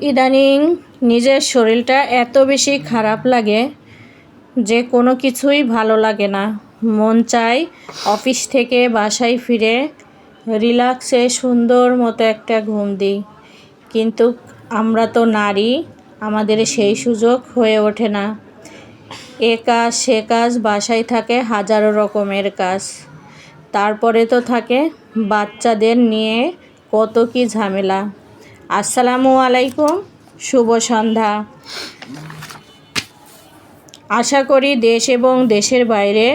ইদানিং নিজের শরীরটা এত বেশি খারাপ লাগে যে কোনো কিছুই ভালো লাগে না। মন চায় অফিস থেকে বাসায় ফিরে রিল্যাক্সে সুন্দর মতো একটা ঘুম দিই, কিন্তু আমরা তো নারী, আমাদের সেই সুযোগ হয়ে ওঠে না। এ কাজ সে কাজ, বাসায় থাকে হাজারো রকমের কাজ, তারপরে তো থাকে বাচ্চাদের নিয়ে কত কি ঝামেলা। আসসালামু আলাইকুম, শুভ সন্ধ্যা। আশা করি দেশ এবং দেশের বাইরে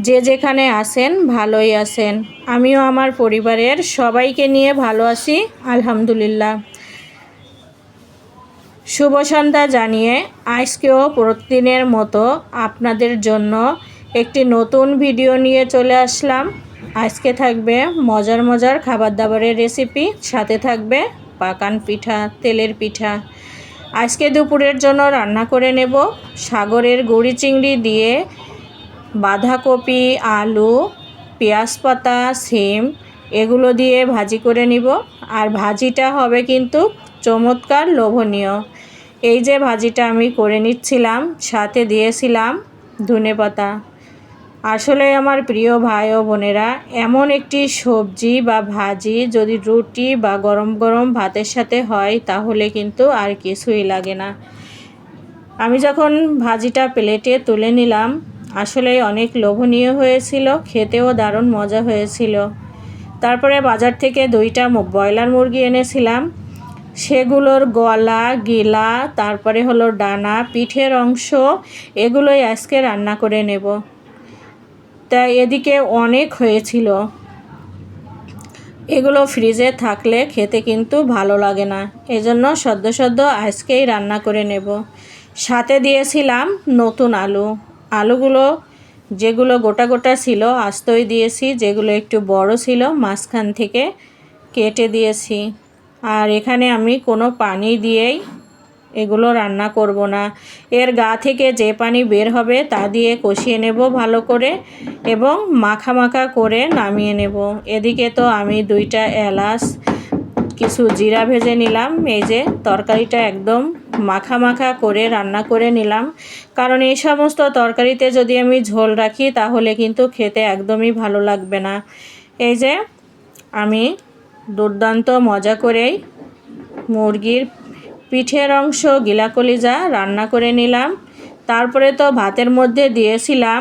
যে যেখানে আছেন ভালোই আছেন। আমিও আমার পরিবারের সবাইকে নিয়ে ভালো আছি, আলহামদুলিল্লাহ। শুভ সন্ধ্যা জানিয়ে আজকেও প্রতিদিনের মতো আপনাদের জন্য একটি নতুন ভিডিও নিয়ে চলে আসলাম। আজকে থাকবে মজার মজার খাবার দাবারের রেসিপি, সাথে থাকবে পাকান পিঠা, তেলের পিঠা। আজকে দুপুরের জন্য রান্না করে নেব সাগরের গুঁড়ি চিংড়ি দিয়ে বাঁধাকপি, আলু, পেঁয়াজ পাতা, সিম এগুলো দিয়ে ভাজি করে নিব। আর ভাজিটা হবে কিন্তু চমৎকার লোভনীয়। এই যে ভাজিটা আমি করে নিচ্ছিলাম, সাথে দিয়েছিলাম ধনেপাতা। আসলে আমার প্রিয় ভাই ও বোনেরা, এমন একটি সবজি বা ভাজি যদি রুটি বা গরম গরম ভাতের সাথে হয় তাহলে কিন্তু আর কিছুই লাগে না। আমি যখন ভাজিটা প্লেটে তুলে নিলাম, আসলে অনেক লোভনীয় হয়েছিল, খেতেও দারুণ মজা হয়েছিল। তারপরে বাজার থেকে 2টা ব্রয়লার মুরগি এনেছিলাম, সেগুলোর গলা, গিলা, তারপরে হলো ডানা, পিঠের অংশ, এগুলোই আজকে রান্না করে নেব। তাই এদিকে অনেক হয়েছিল, এগুলো ফ্রিজে থাকলে খেতে কিন্তু ভালো লাগে না, এজন্য সদ্য সদ্য আজকেই রান্না করে নেব। সাথে দিয়েছিলাম নতুন আলু। আলুগুলো যেগুলো গোটা গোটা ছিল আস্তই দিয়েছি, যেগুলো একটু বড় ছিল মাঝখান থেকে কেটে দিয়েছি। আর এখানে আমি কোনো পানি দিয়েই এগুলো রান্না করব না। এর গা থেকে যে পানি বের হবে তা দিয়ে কষিয়ে নেব ভালো করে এবং মাখা মাখা করে নামিয়ে নেব। এদিকে তো আমি 2টা এলাচ, কিছু জিরা ভেজে নিলাম। এই যে তরকারিটা একদম মাখা মাখা করে রান্না করে নিলাম, কারণ এই সমস্ত তরকারিতে যদি আমি ঝোল রাখি তাহলে কিন্তু খেতে একদমই ভালো লাগবে না। এই যে আমি দুর্দান্ত মজা করেই মুরগির পিঠের অংশ, গিলা কলিজা রান্না করে নিলাম। তারপরে তো ভাতের মধ্যে দিয়েছিলাম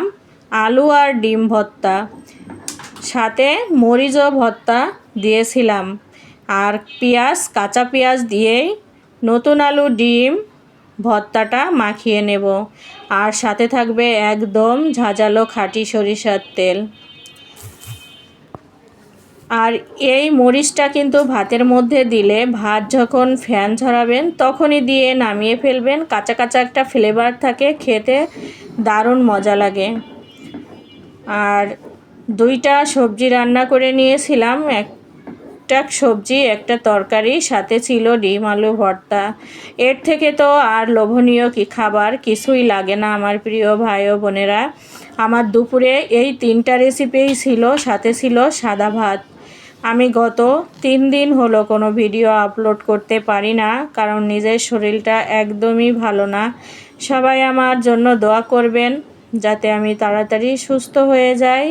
আলু আর ডিম ভর্তা, সাথে মরিচও ভর্তা দিয়েছিলাম। আর পেঁয়াজ, কাঁচা পেঁয়াজ দিয়েই নতুন আলু ডিম ভর্তাটা মাখিয়ে নেব। আর সাথে থাকবে একদম ঝাঁঝালো খাঁটি সরিষার তেল। আর এই মরিচটা কিন্তু ভাতের মধ্যে দিলে ভাত যখন ফ্যান ঝরাবেন তখনই দিয়ে নামিয়ে ফেলবেন, কাঁচা কাঁচা একটা ফ্লেভার থাকে, খেতে দারুণ মজা লাগে। আর 2টা সবজি রান্না করে নিয়েছিলাম, একটা সবজি একটা তরকারি, সাথে ছিল ডিম আলু ভর্তা। এর থেকে তো আর লোভনীয় কি খাবার কিছুই লাগে না আমার প্রিয় ভাই ও বোনেরা। আমার দুপুরে এই 3টা রেসিপিই ছিল, সাথে ছিল সাদা ভাত। আমি গত 3 দিন হলো কোনো ভিডিও আপলোড করতে পারি না, কারণ নিজের শরীরটা একদমই ভালো না। সবাই আমার জন্য দোয়া করবেন যাতে আমি তাড়াতাড়ি সুস্থ হয়ে যাই।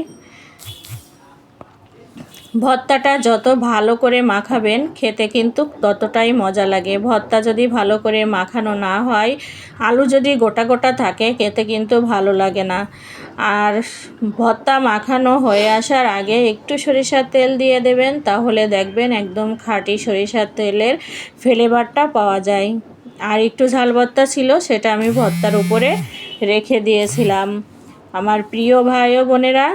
ভর্তাটা যত ভালো করে মাখাবেন খেতে কিন্তু ততটাই মজা লাগে। ভর্তা যদি ভালো করে মাখানো না হয়, আলু যদি গোটা গোটা থাকে, খেতে কিন্তু ভালো লাগে না। আর ভর্তা মাখানো হয়ে আসার আগে একটু সরিষার তেল দিয়ে দেবেন, তাহলে দেখবেন একদম খাঁটি সরিষার তেলের ফ্লেভারটা পাওয়া যায়। আর একটু ঝাল ভর্তা ছিল, সেটা আমি ভর্তার উপরে রেখে দিয়েছিলাম। আমার প্রিয় ভাই ও বোনেরা,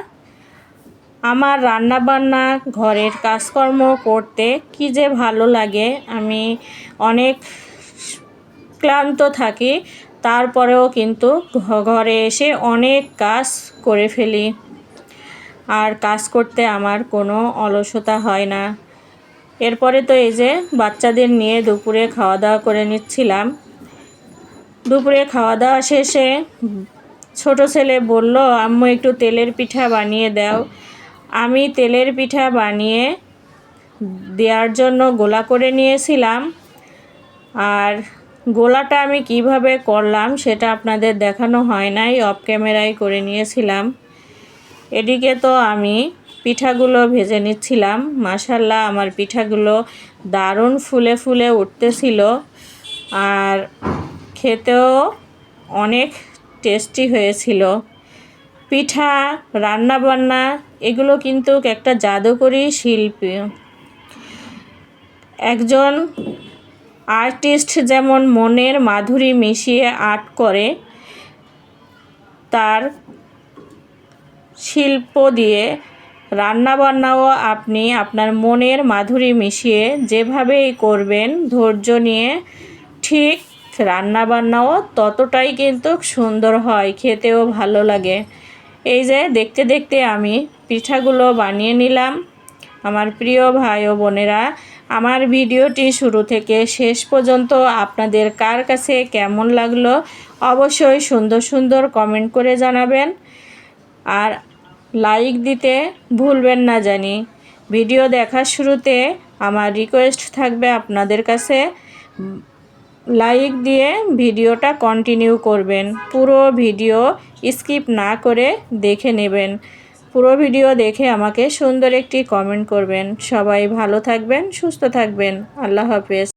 আমার রান্নাবান্না, ঘরের কাজকর্ম করতে কি যে ভালো লাগে। আমি অনেক ক্লান্ত থাকি, তারপরেও কিন্তু ঘরে এসে অনেক কাজ করে ফেলি। আর কাজ করতে আমার কোনো অলসতা হয় না। এরপরে তো এই যে বাচ্চাদের নিয়ে দুপুরে খাওয়া দাওয়া করে নিচ্ছিলাম। দুপুরে খাওয়া দাওয়া শেষে ছোট ছেলে বলল, আম্মু একটু তেলের পিঠা বানিয়ে দাও। আমি তেলের পিঠা বানিয়ে দেওয়ার জন্য গোলা করে নিয়েছিলাম। আর গোলাটা আমি কিভাবে করলাম সেটা আপনাদের দেখানো হয় নাই, অফ ক্যামেরায় করে নিয়েছিলাম। এদিকে তো আমি পিঠাগুলো ভেজে নিচ্ছিলাম। মাশাআল্লাহ আমার পিঠাগুলো দারুণ ফুলে ফুলে উঠতেছিল আর খেতেও অনেক টেস্টি হয়েছিল। পিঠা রান্না বান্না এগুলো কিন্তু একটা জাদুকরী শিল্পী। একজন আর্টিস্ট যেমন মনের মাধুরী মিশিয়ে আর্ট করে, তার শিল্প দিয়ে রান্নাবান্নাও আপনি আপনার মনের মাধুরী মিশিয়ে যেভাবেই করবেন ধৈর্য নিয়ে, ঠিক রান্নাবান্নাও ততটাই কিন্তু সুন্দর হয়, খেতেও ভালো লাগে। এই যে দেখতে দেখতে আমি পিঠাগুলো বানিয়ে নিলাম। আমার প্রিয় ভাই ও বোনেরা, আমার ভিডিওটি শুরু থেকে শেষ পর্যন্ত আপনাদের কার কাছে কেমন লাগলো অবশ্যই সুন্দর সুন্দর কমেন্ট করে জানাবেন। আর লাইক দিতে ভুলবেন না জানি। ভিডিও দেখার শুরুতে আমার রিকোয়েস্ট থাকবে আপনাদের কাছে, লাইক দিয়ে ভিডিওটা কন্টিনিউ করবেন। পুরো ভিডিও স্কিপ না করে দেখে নেবেন। পুরো ভিডিও দেখে আমাকে সুন্দর একটি কমেন্ট করবেন। সবাই ভালো থাকবেন, সুস্থ থাকবেন। আল্লাহ হাফেজ।